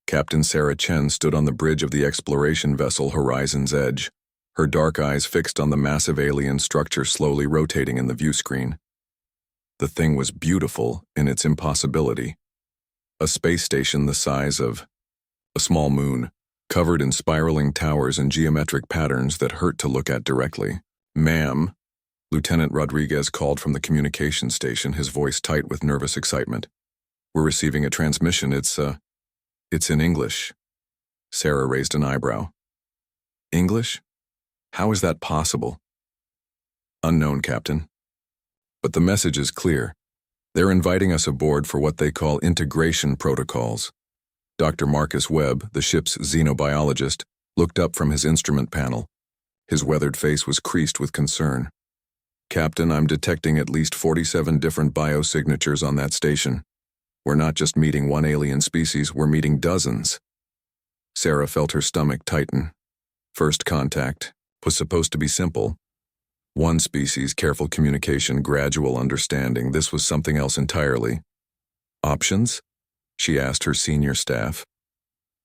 Captain Sarah Chen stood on the bridge of the exploration vessel Horizon's Edge, her dark eyes fixed on the massive alien structure slowly rotating in the view screen. The thing was beautiful in its impossibility. A space station the size of a small moon, covered in spiraling towers and geometric patterns that hurt to look at directly. "Ma'am," Lieutenant Rodriguez called from the communication station, his voice tight with nervous excitement. "We're receiving a transmission. It's in English." Sarah raised an eyebrow. "English? How is that possible?" "Unknown, Captain. But the message is clear. They're inviting us aboard for what they call integration protocols." Dr. Marcus Webb, the ship's xenobiologist, looked up from his instrument panel. His weathered face was creased with concern. "Captain, I'm detecting at least 47 different biosignatures on that station. We're not just meeting one alien species, we're meeting dozens." Sarah felt her stomach tighten. First contact was supposed to be simple. One species, careful communication, gradual understanding. This was something else entirely. "Options?" she asked her senior staff.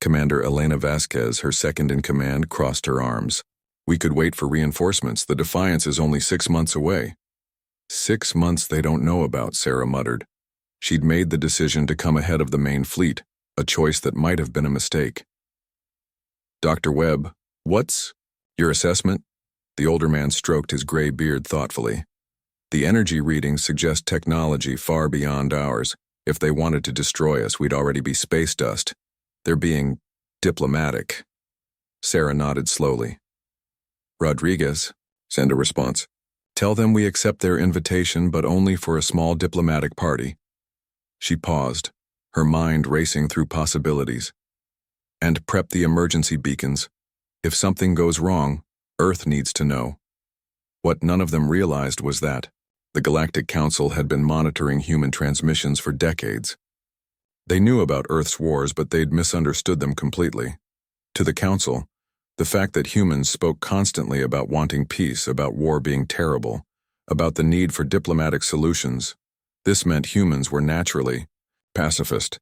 Commander Elena Vasquez, her second-in-command, crossed her arms. "We could wait for reinforcements. The Defiance is only 6 months away." 6 months they don't know about, Sarah muttered. She'd made the decision to come ahead of the main fleet, a choice that might have been a mistake. "Dr. Webb, what's your assessment?" The older man stroked his gray beard thoughtfully. "The energy readings suggest technology far beyond ours. If they wanted to destroy us, we'd already be space dust. They're being diplomatic." Sarah nodded slowly. "Rodriguez, send a response. Tell them we accept their invitation, but only for a small diplomatic party." She paused, her mind racing through possibilities. "And prep the emergency beacons. If something goes wrong, Earth needs to know." What none of them realized was that the Galactic Council had been monitoring human transmissions for decades. They knew about Earth's wars, but they'd misunderstood them completely. To the Council, the fact that humans spoke constantly about wanting peace, about war being terrible, about the need for diplomatic solutions, this meant humans were naturally pacifist.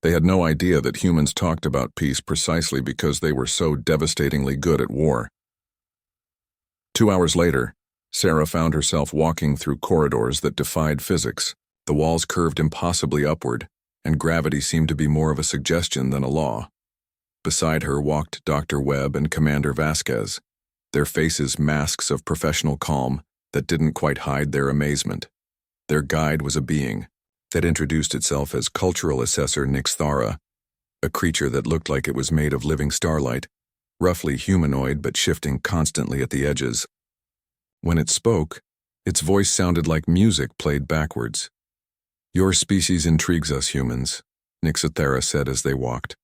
They had no idea that humans talked about peace precisely because they were so devastatingly good at war. 2 hours later, Sarah found herself walking through corridors that defied physics. The walls curved impossibly upward, and gravity seemed to be more of a suggestion than a law. Beside her walked Dr. Webb and Commander Vasquez, their faces masks of professional calm that didn't quite hide their amazement. Their guide was a being that introduced itself as Cultural Assessor Nixthara, a creature that looked like it was made of living starlight, roughly humanoid but shifting constantly at the edges. When it spoke, its voice sounded like music played backwards. "Your species intrigues us humans," Nixthara said as they walked.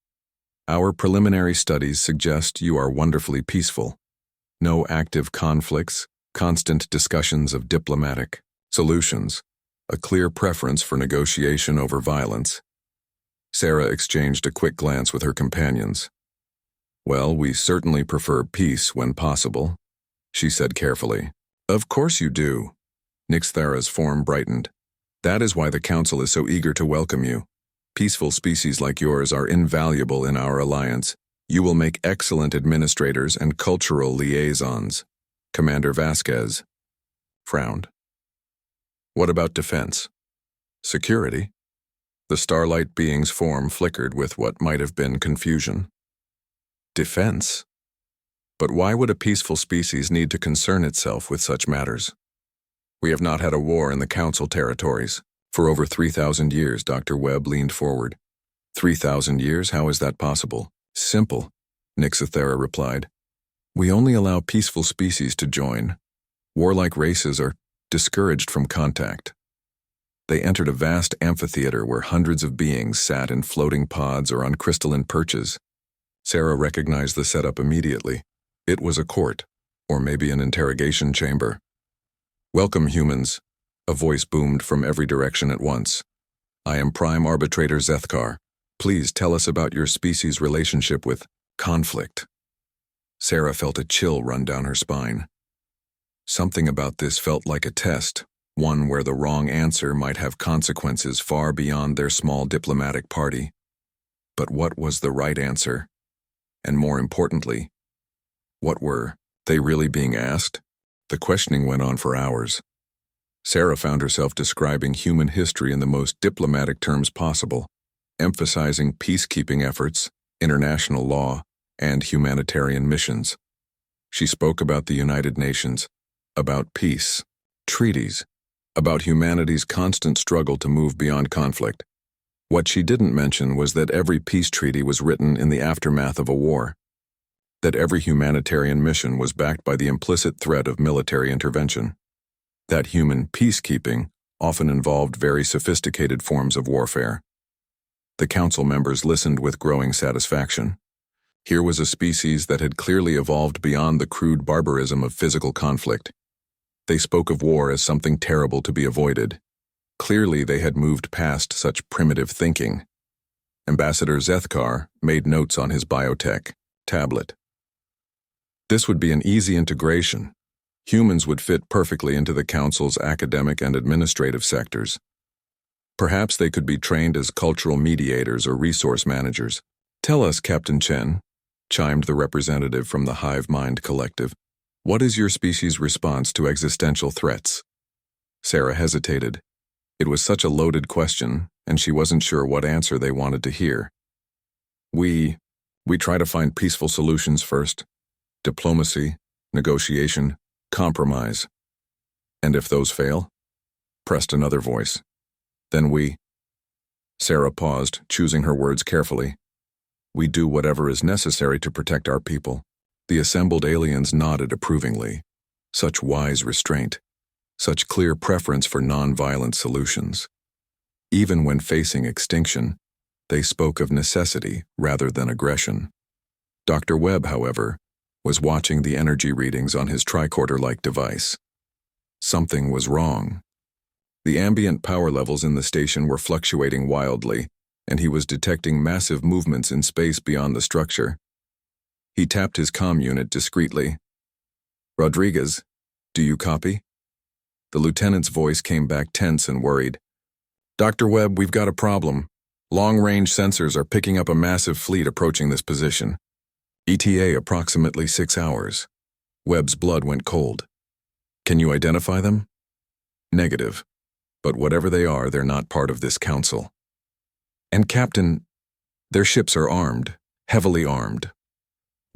"Our preliminary studies suggest you are wonderfully peaceful. No active conflicts, constant discussions of diplomatic solutions, a clear preference for negotiation over violence." Sarah exchanged a quick glance with her companions. "Well, we certainly prefer peace when possible," she said carefully. "Of course you do." Nixthara's form brightened. "That is why the Council is so eager to welcome you. Peaceful species like yours are invaluable in our alliance. You will make excellent administrators and cultural liaisons." Commander Vasquez frowned. "What about defense? Security?" The starlight being's form flickered with what might have been confusion. "Defense? But why would a peaceful species need to concern itself with such matters? We have not had a war in the Council territories for over 3,000 years." Dr. Webb leaned forward. 3,000 years? How is that possible?" "Simple," Nixthara replied. "We only allow peaceful species to join. Warlike races are discouraged from contact." They entered a vast amphitheater where hundreds of beings sat in floating pods or on crystalline perches. Sarah recognized the setup immediately. It was a court, or maybe an interrogation chamber. "Welcome, humans," a voice boomed from every direction at once. "I am Prime Arbitrator Zethkar. Please tell us about your species' relationship with conflict." Sarah felt a chill run down her spine. Something about this felt like a test, one where the wrong answer might have consequences far beyond their small diplomatic party. But what was the right answer? And more importantly, what were they really being asked? The questioning went on for hours. Sarah found herself describing human history in the most diplomatic terms possible, emphasizing peacekeeping efforts, international law, and humanitarian missions. She spoke about the United Nations, about peace, treaties, about humanity's constant struggle to move beyond conflict. What she didn't mention was that every peace treaty was written in the aftermath of a war, that every humanitarian mission was backed by the implicit threat of military intervention, that human peacekeeping often involved very sophisticated forms of warfare. The council members listened with growing satisfaction. Here was a species that had clearly evolved beyond the crude barbarism of physical conflict. They spoke of war as something terrible to be avoided. Clearly they had moved past such primitive thinking. Ambassador Zethkar made notes on his biotech tablet. This would be an easy integration. Humans would fit perfectly into the council's academic and administrative sectors. Perhaps they could be trained as cultural mediators or resource managers. "Tell us, Captain Chen," chimed the representative from the Hive Mind Collective, "what is your species' response to existential threats?" Sarah hesitated. It was such a loaded question, and she wasn't sure what answer they wanted to hear. We try to find peaceful solutions first. Diplomacy, negotiation, compromise. And if those fail? Pressed another voice. Then Sarah paused, choosing her words carefully. "We do whatever is necessary to protect our people." The assembled aliens nodded approvingly. Such wise restraint. Such clear preference for non-violent solutions. Even when facing extinction, they spoke of necessity rather than aggression. Dr. Webb, however, was watching the energy readings on his tricorder-like device. Something was wrong. The ambient power levels in the station were fluctuating wildly, and he was detecting massive movements in space beyond the structure. He tapped his comm unit discreetly. "Rodriguez, do you copy?" The lieutenant's voice came back tense and worried. "Dr. Webb, we've got a problem. Long-range sensors are picking up a massive fleet approaching this position. ETA approximately 6 hours." Webb's blood went cold. "Can you identify them?" "Negative. But whatever they are, they're not part of this council." "And Captain, their ships are armed, heavily armed."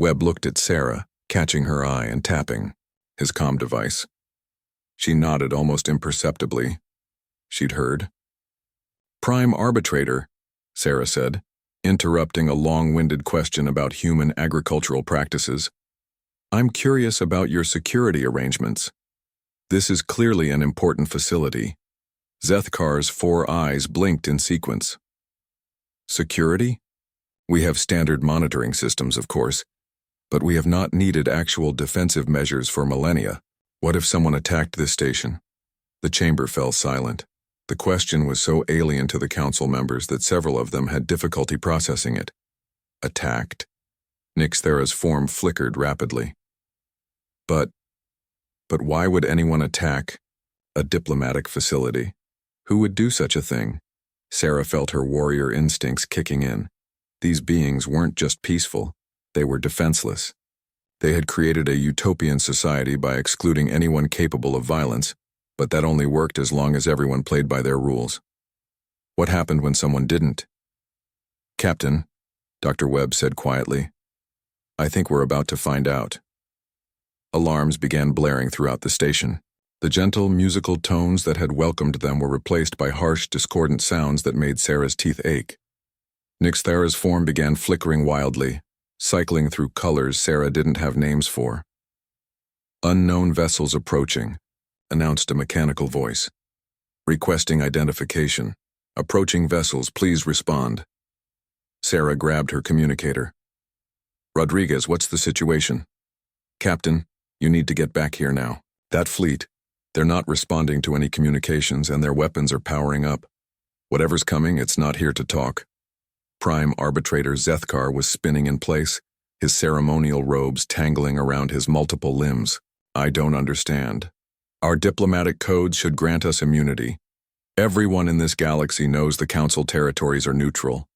Webb looked at Sarah, catching her eye and tapping his comm device. She nodded almost imperceptibly. She'd heard. "Prime Arbitrator," Sarah said, interrupting a long-winded question about human agricultural practices. "I'm curious about your security arrangements. This is clearly an important facility." Zethkar's 4 eyes blinked in sequence. "Security? We have standard monitoring systems, of course, but we have not needed actual defensive measures for millennia. What if someone attacked this station?" The chamber fell silent. The question was so alien to the council members that several of them had difficulty processing it. Attacked? Nixthera's form flickered rapidly. But why would anyone attack a diplomatic facility? Who would do such a thing? Sarah felt her warrior instincts kicking in. These beings weren't just peaceful, they were defenseless. They had created a utopian society by excluding anyone capable of violence, but that only worked as long as everyone played by their rules. What happened when someone didn't? "Captain," Dr. Webb said quietly, "I think we're about to find out." Alarms began blaring throughout the station. The gentle, musical tones that had welcomed them were replaced by harsh, discordant sounds that made Sarah's teeth ache. Nixthera's form began flickering wildly, cycling through colors Sarah didn't have names for. "Unknown vessels approaching," announced a mechanical voice. "Requesting identification. Approaching vessels, please respond." Sarah grabbed her communicator. "Rodriguez, what's the situation?" "Captain, you need to get back here now. That fleet, they're not responding to any communications and their weapons are powering up. Whatever's coming, it's not here to talk." Prime Arbitrator Zethkar was spinning in place, his ceremonial robes tangling around his multiple limbs. "I don't understand. Our diplomatic codes should grant us immunity. Everyone in this galaxy knows the Council territories are neutral."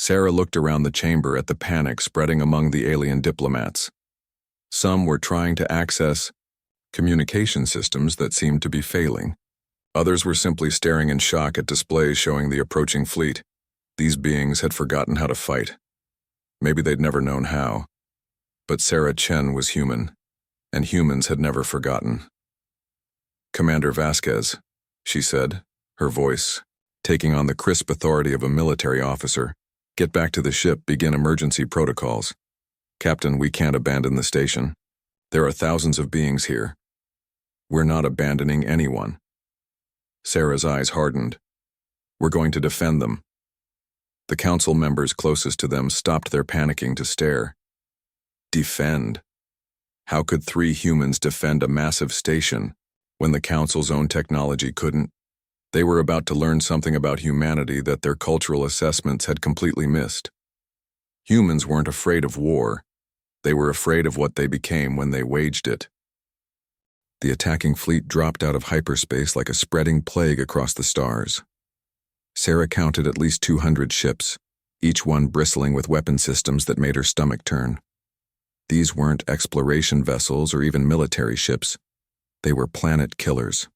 Sarah looked around the chamber at the panic spreading among the alien diplomats. Some were trying to access communication systems that seemed to be failing. Others were simply staring in shock at displays showing the approaching fleet. These beings had forgotten how to fight. Maybe they'd never known how. But Sarah Chen was human, and humans had never forgotten. "Commander Vasquez," she said, her voice taking on the crisp authority of a military officer. "Get back to the ship, begin emergency protocols. Captain, we can't abandon the station. There are thousands of beings here. We're not abandoning anyone." Sarah's eyes hardened. "We're going to defend them." The council members closest to them stopped their panicking to stare. Defend? How could 3 humans defend a massive station when the council's own technology couldn't? They were about to learn something about humanity that their cultural assessments had completely missed. Humans weren't afraid of war. They were afraid of what they became when they waged it. The attacking fleet dropped out of hyperspace like a spreading plague across the stars. Sarah counted at least 200 ships, each one bristling with weapon systems that made her stomach turn. These weren't exploration vessels or even military ships. They were planet killers.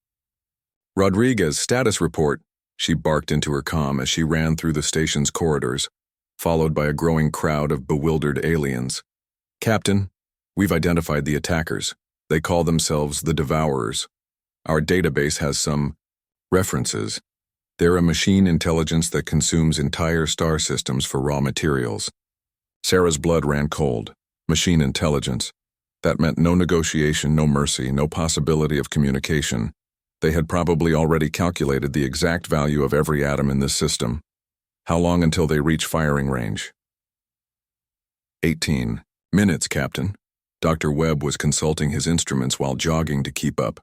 "Rodriguez, status report," she barked into her comm as she ran through the station's corridors, followed by a growing crowd of bewildered aliens. "Captain, we've identified the attackers. They call themselves the Devourers. Our database has some references. They're a machine intelligence that consumes entire star systems for raw materials." Sarah's blood ran cold. Machine intelligence. That meant no negotiation, no mercy, no possibility of communication. They had probably already calculated the exact value of every atom in this system. How long until they reach firing range? 18 minutes, Captain. Dr. Webb was consulting his instruments while jogging to keep up.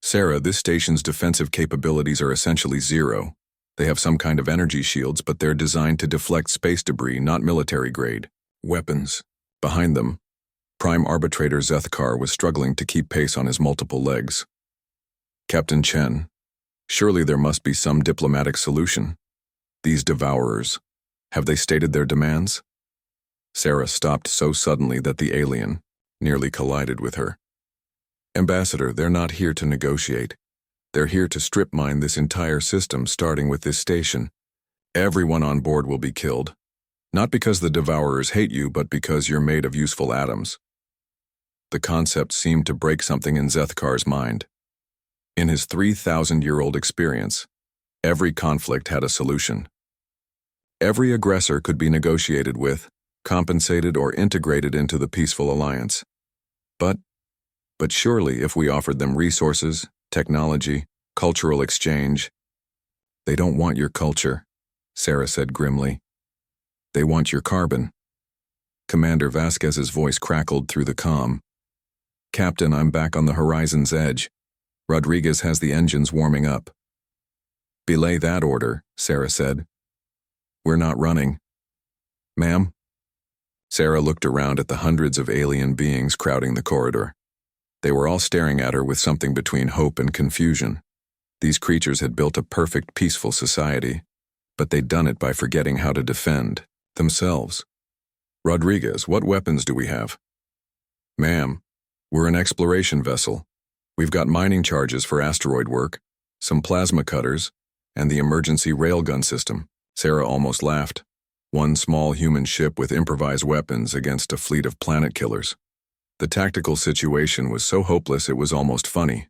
"Sarah, this station's defensive capabilities are essentially zero. They have some kind of energy shields, but they're designed to deflect space debris, not military-grade weapons." Behind them, Prime Arbitrator Zethkar was struggling to keep pace on his multiple legs. "Captain Chen, surely there must be some diplomatic solution. These Devourers, have they stated their demands?" Sarah stopped so suddenly that the alien nearly collided with her. "Ambassador, they're not here to negotiate. They're here to strip mine this entire system, starting with this station. Everyone on board will be killed. Not because the Devourers hate you, but because you're made of useful atoms." The concept seemed to break something in Zethkar's mind. In his 3,000-year-old experience, every conflict had a solution. Every aggressor could be negotiated with, compensated, or integrated into the peaceful alliance. But surely if we offered them resources, technology, cultural exchange— "They don't want your culture," Sarah said grimly. "They want your carbon." Commander Vasquez's voice crackled through the comm. "Captain, I'm back on the horizon's edge. Rodriguez has the engines warming up." "Belay that order," Sarah said. "We're not running." "Ma'am?" Sarah looked around at the hundreds of alien beings crowding the corridor. They were all staring at her with something between hope and confusion. These creatures had built a perfect, peaceful society, but they'd done it by forgetting how to defend themselves. "Rodriguez, what weapons do we have?" "Ma'am, we're an exploration vessel. We've got mining charges for asteroid work, some plasma cutters, and the emergency railgun system." Sarah almost laughed. One small human ship with improvised weapons against a fleet of planet killers. The tactical situation was so hopeless it was almost funny.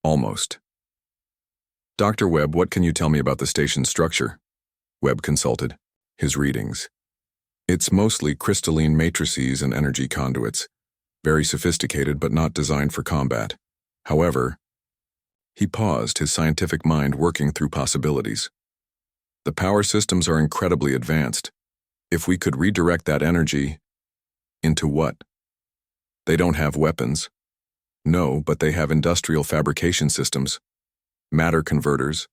Almost. "Dr. Webb, what can you tell me about the station's structure?" Webb consulted. His readings. "It's mostly crystalline matrices and energy conduits. Very sophisticated but not designed for combat. However," he paused, his scientific mind working through possibilities. "The power systems are incredibly advanced. If we could redirect that energy— into what? They don't have weapons." "No, but they have industrial fabrication systems. Matter converters,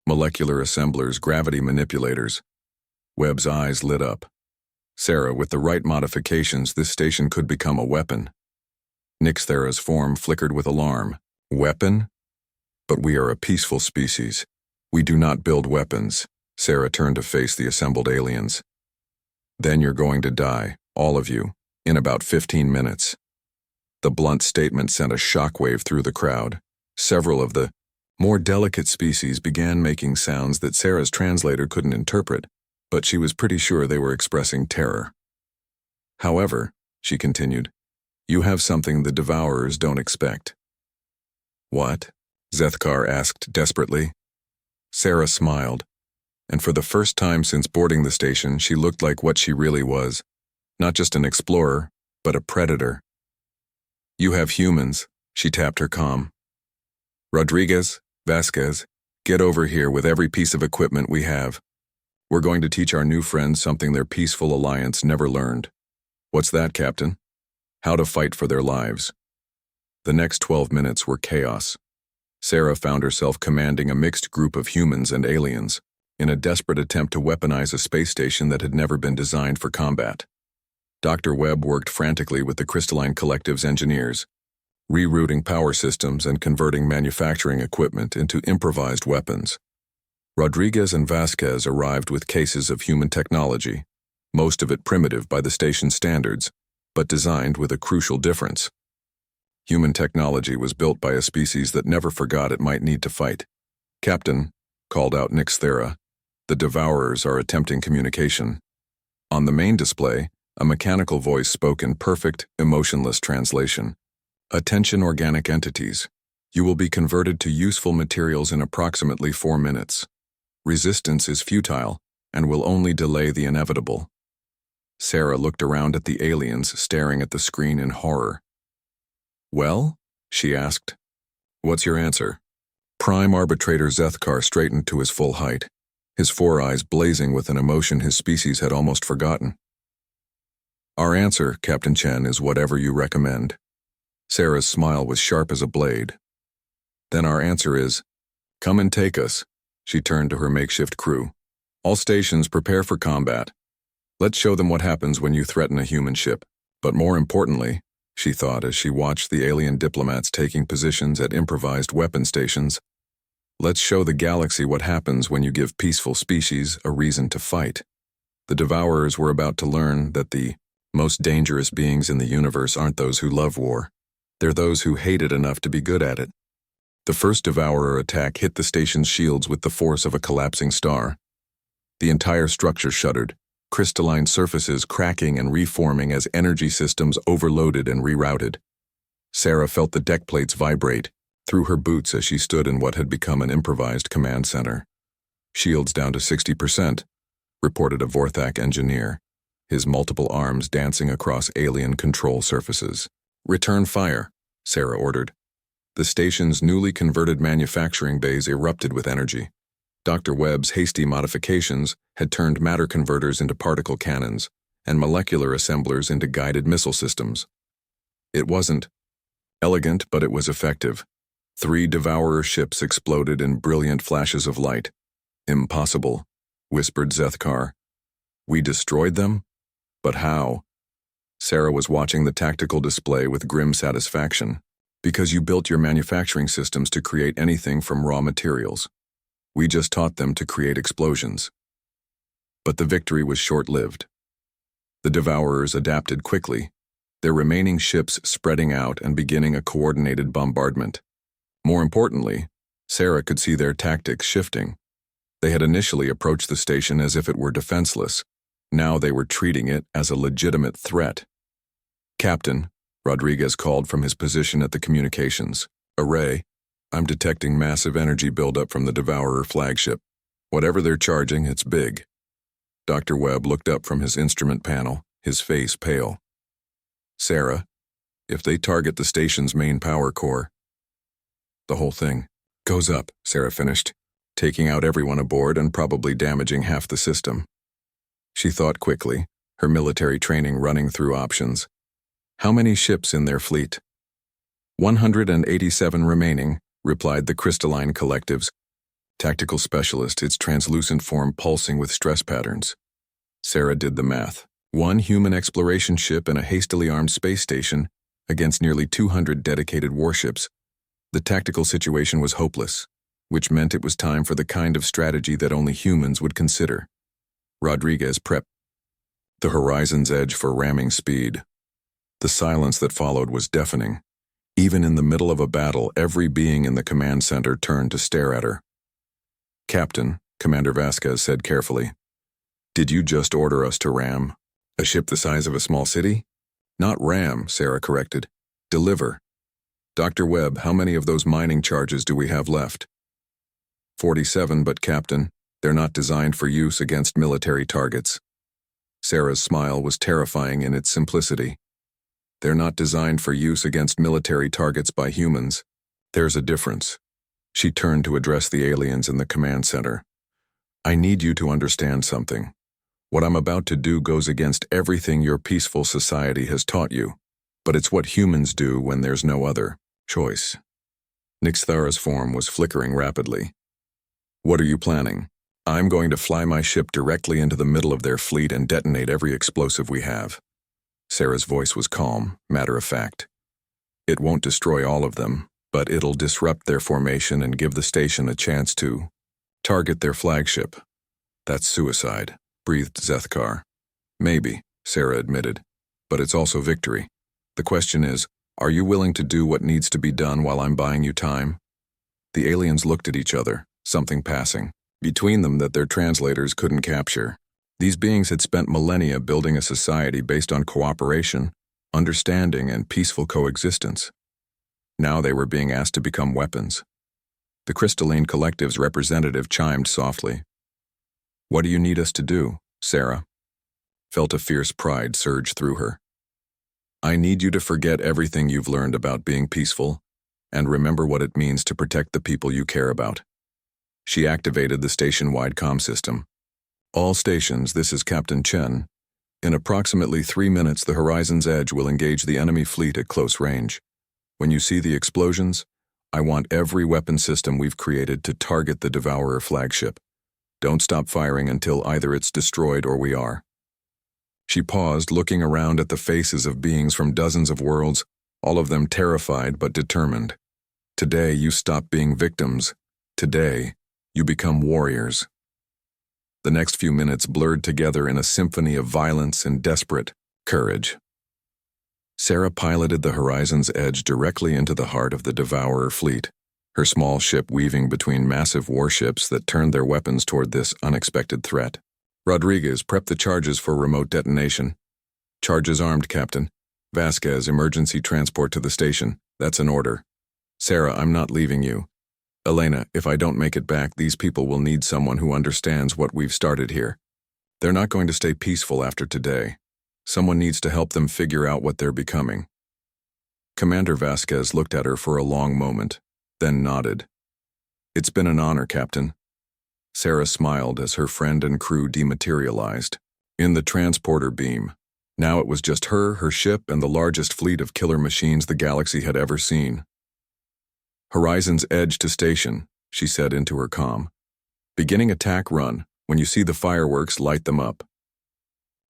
molecular assemblers, gravity manipulators." Webb's eyes lit up. "Sarah, with the right modifications, this station could become a weapon." Nixthera's form flickered with alarm. "Weapon? But we are a peaceful species. We do not build weapons," Sarah turned to face the assembled aliens. Then you're going to die, all of you, in about 15 minutes. The blunt statement sent a shockwave through the crowd. Several of the more delicate species began making sounds that Sarah's translator couldn't interpret, but she was pretty sure they were expressing terror. However, she continued, you have something the Devourers don't expect. What? Zethkar asked desperately. Sarah smiled, and for the first time since boarding the station, she looked like what she really was, not just an explorer, but a predator. You have humans, she tapped her comm. Rodriguez, Vasquez, get over here with every piece of equipment we have. We're going to teach our new friends something their peaceful alliance never learned. What's that, Captain? How to fight for their lives. The next 12 minutes were chaos. Sarah found herself commanding a mixed group of humans and aliens in a desperate attempt to weaponize a space station that had never been designed for combat. Dr. Webb worked frantically with the Crystalline Collective's engineers, rerouting power systems and converting manufacturing equipment into improvised weapons. Rodriguez and Vasquez arrived with cases of human technology, most of it primitive by the station's standards, but designed with a crucial difference. Human technology was built by a species that never forgot it might need to fight. Captain, called out Nixthera, the Devourers are attempting communication. On the main display, a mechanical voice spoke in perfect, emotionless translation. Attention organic entities. You will be converted to useful materials in approximately 4 minutes. Resistance is futile and will only delay the inevitable. Sarah looked around at the aliens staring at the screen in horror. Well? She asked. What's your answer? Prime Arbitrator Zethkar straightened to his full height, his 4 eyes blazing with an emotion his species had almost forgotten. Our answer, Captain Chen, is whatever you recommend. Sarah's smile was sharp as a blade. Then our answer is, come and take us. She turned to her makeshift crew. All stations prepare for combat. Let's show them what happens when you threaten a human ship. But more importantly, she thought as she watched the alien diplomats taking positions at improvised weapon stations, let's show the galaxy what happens when you give peaceful species a reason to fight. The Devourers were about to learn that the most dangerous beings in the universe aren't those who love war. They're those who hate it enough to be good at it. The first Devourer attack hit the station's shields with the force of a collapsing star. The entire structure shuddered, crystalline surfaces cracking and reforming as energy systems overloaded and rerouted. Sarah felt the deck plates vibrate through her boots as she stood in what had become an improvised command center. Shields down to 60%, reported a Vorthak engineer, his multiple arms dancing across alien control surfaces. Return fire, Sarah ordered. The station's newly converted manufacturing bays erupted with energy. Dr. Webb's hasty modifications had turned matter converters into particle cannons and molecular assemblers into guided missile systems. It wasn't elegant, but it was effective. 3 Devourer ships exploded in brilliant flashes of light. Impossible, whispered Zethkar. We destroyed them? But how? Sarah was watching the tactical display with grim satisfaction. Because you built your manufacturing systems to create anything from raw materials. We just taught them to create explosions. But the victory was short-lived. The Devourers adapted quickly, their remaining ships spreading out and beginning a coordinated bombardment. More importantly, Sarah could see their tactics shifting. They had initially approached the station as if it were defenseless. Now they were treating it as a legitimate threat. Captain, Rodriguez called from his position at the communications array, I'm detecting massive energy buildup from the Devourer flagship. Whatever they're charging, it's big. Dr. Webb looked up from his instrument panel, his face pale. Sarah, if they target the station's main power core, the whole thing goes up, Sarah finished, taking out everyone aboard and probably damaging half the system. She thought quickly, her military training running through options. How many ships in their fleet? 187 remaining, replied the Crystalline Collective's tactical specialist, its translucent form pulsing with stress patterns. Sarah did the math. 1 human exploration ship and a hastily armed space station against nearly 200 dedicated warships. The tactical situation was hopeless. which meant it was time for the kind of strategy that only humans would consider. Rodriguez prepped the horizon's edge for ramming speed. The silence that followed was deafening. Even in the middle of a battle, every being in the command center turned to stare at her. "Captain," Commander Vasquez said carefully, "did you just order us to ram a ship the size of a small city?" "Not ram," Sarah corrected. "Deliver. Dr. Webb, how many of those mining charges do we have left?" 47, but Captain, they're not designed for use against military targets." Sarah's smile was terrifying in its simplicity. "They're not designed for use against military targets by humans. There's a difference." She turned to address the aliens in the command center. "I need you to understand something. What I'm about to do goes against everything your peaceful society has taught you, but it's what humans do when there's no other choice." Nixthara's form was flickering rapidly. "What are you planning?" "I'm going to fly my ship directly into the middle of their fleet and detonate every explosive we have." Sarah's voice was calm, matter-of-fact. "It won't destroy all of them, but it'll disrupt their formation and give the station a chance to target their flagship." "That's suicide," breathed Zethkar. "Maybe," Sarah admitted, "but it's also victory. The question is, are you willing to do what needs to be done while I'm buying you time?" The aliens looked at each other, something passing between them that their translators couldn't capture. These beings had spent millennia building a society based on cooperation, understanding, and peaceful coexistence. Now they were being asked to become weapons. The Crystalline Collective's representative chimed softly. "What do you need us to do?" Sarah felt a fierce pride surge through her. "I need you to forget everything you've learned about being peaceful, and remember what it means to protect the people you care about." She activated the station-wide comm system. "All stations, this is Captain Chen. In approximately 3 minutes, the horizon's edge will engage the enemy fleet at close range. When you see the explosions, I want every weapon system we've created to target the Devourer flagship. Don't stop firing until either it's destroyed or we are." She paused, looking around at the faces of beings from dozens of worlds, all of them terrified but determined. "Today, you stop being victims. Today, you become warriors." The next few minutes blurred together in a symphony of violence and desperate courage. Sarah piloted the horizon's edge directly into the heart of the Devourer fleet, her small ship weaving between massive warships that turned their weapons toward this unexpected threat. "Rodriguez, prep the charges for remote detonation." "Charges armed, Captain." "Vasquez, emergency transport to the station. That's an order." "Sarah, I'm not leaving you." "Elena, if I don't make it back, these people will need someone who understands what we've started here. They're not going to stay peaceful after today. Someone needs to help them figure out what they're becoming." Commander Vasquez looked at her for a long moment, then nodded. "It's been an honor, Captain." Sarah smiled as her friend and crew dematerialized in the transporter beam. Now it was just her ship, and the largest fleet of killer machines the galaxy had ever seen. "Horizon's edge to station," she said into her comm. "Beginning attack run. When you see the fireworks, light them up."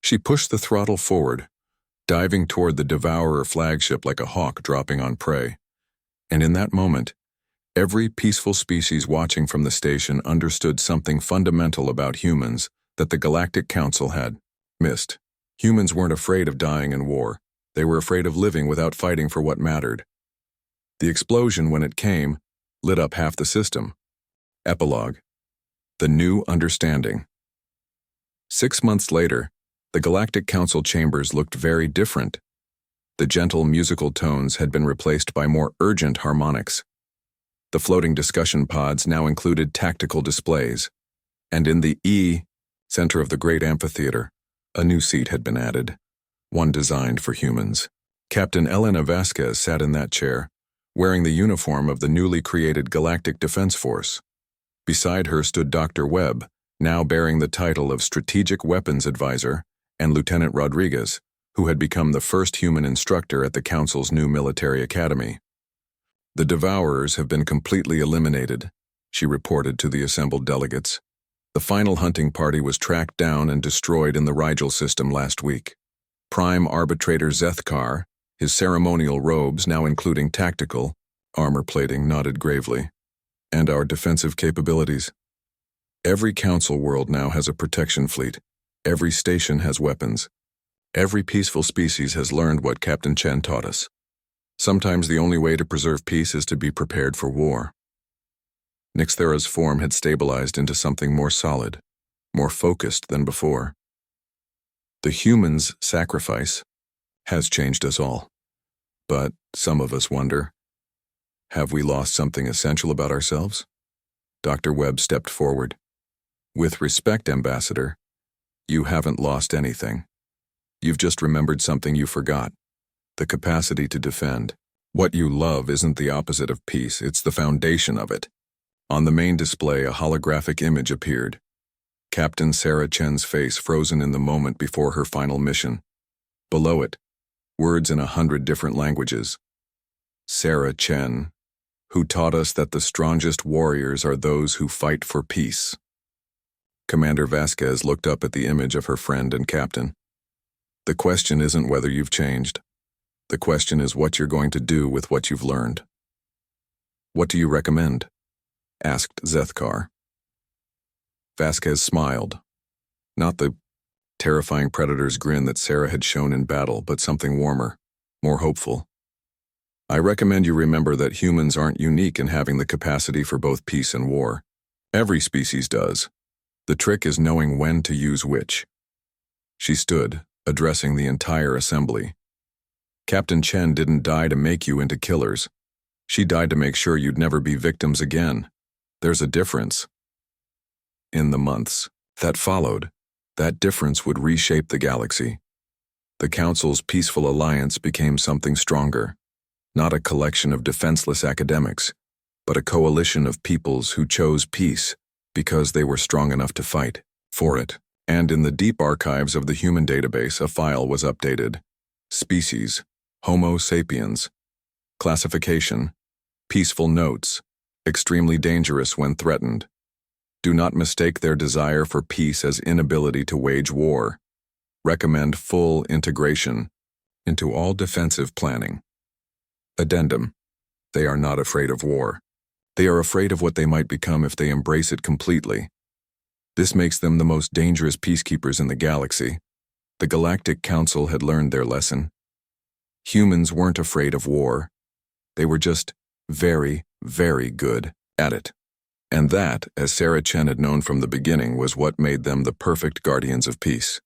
She pushed the throttle forward, diving toward the Devourer flagship like a hawk dropping on prey. And in that moment, every peaceful species watching from the station understood something fundamental about humans that the Galactic Council had missed. Humans weren't afraid of dying in war. They were afraid of living without fighting for what mattered. The explosion, when it came, lit up half the system. Epilogue. The New Understanding. 6 months later, the Galactic Council chambers looked very different. The gentle musical tones had been replaced by more urgent harmonics. The floating discussion pods now included tactical displays, and in the center of the great amphitheater, a new seat had been added, one designed for humans. Captain Elena Vasquez sat in that chair, wearing the uniform of the newly created Galactic Defense Force. Beside her stood Dr. Webb, now bearing the title of Strategic Weapons Advisor, and Lieutenant Rodriguez, who had become the first human instructor at the Council's new military academy. "The Devourers have been completely eliminated," she reported to the assembled delegates. "The final hunting party was tracked down and destroyed in the Rigel system last week. Prime Arbitrator Zethkar, his ceremonial robes now including tactical armor plating, nodded gravely. and our defensive capabilities. Every council world now has a protection fleet. Every station has weapons. Every peaceful species has learned what Captain Chen taught us. Sometimes the only way to preserve peace is to be prepared for war. Nixthera's form had stabilized into something more solid, more focused than before. The human's sacrifice has changed us all. But some of us wonder, have we lost something essential about ourselves? Dr. Webb stepped forward. With respect, Ambassador, you haven't lost anything. You've just remembered something you forgot. The capacity to defend. What you love isn't the opposite of peace, it's the foundation of it. On the main display, a holographic image appeared. Captain Sarah Chen's face frozen in the moment before her final mission. Below it, words in 100 different languages. Sarah Chen, who taught us that the strongest warriors are those who fight for peace. Commander Vasquez looked up at the image of her friend and captain. The question isn't whether you've changed. The question is what you're going to do with what you've learned. What do you recommend? Asked Zethkar. Vasquez smiled. Not the terrifying predator's grin that Sarah had shown in battle, but something warmer, more hopeful. I recommend you remember that humans aren't unique in having the capacity for both peace and war. Every species does. The trick is knowing when to use which. She stood, addressing the entire assembly. Captain Chen didn't die to make you into killers. She died to make sure you'd never be victims again. There's a difference. In the months that followed, that difference would reshape the galaxy. The Council's peaceful alliance became something stronger, not a collection of defenseless academics, but a coalition of peoples who chose peace because they were strong enough to fight for it. And in the deep archives of the human database, a file was updated. Species, Homo sapiens. Classification, peaceful notes, extremely dangerous when threatened. Do not mistake their desire for peace as inability to wage war. Recommend full integration into all defensive planning. Addendum. They are not afraid of war. They are afraid of what they might become if they embrace it completely. This makes them the most dangerous peacekeepers in the galaxy. The Galactic Council had learned their lesson. Humans weren't afraid of war. They were just very, very good at it. And that, as Sarah Chen had known from the beginning, was what made them the perfect guardians of peace.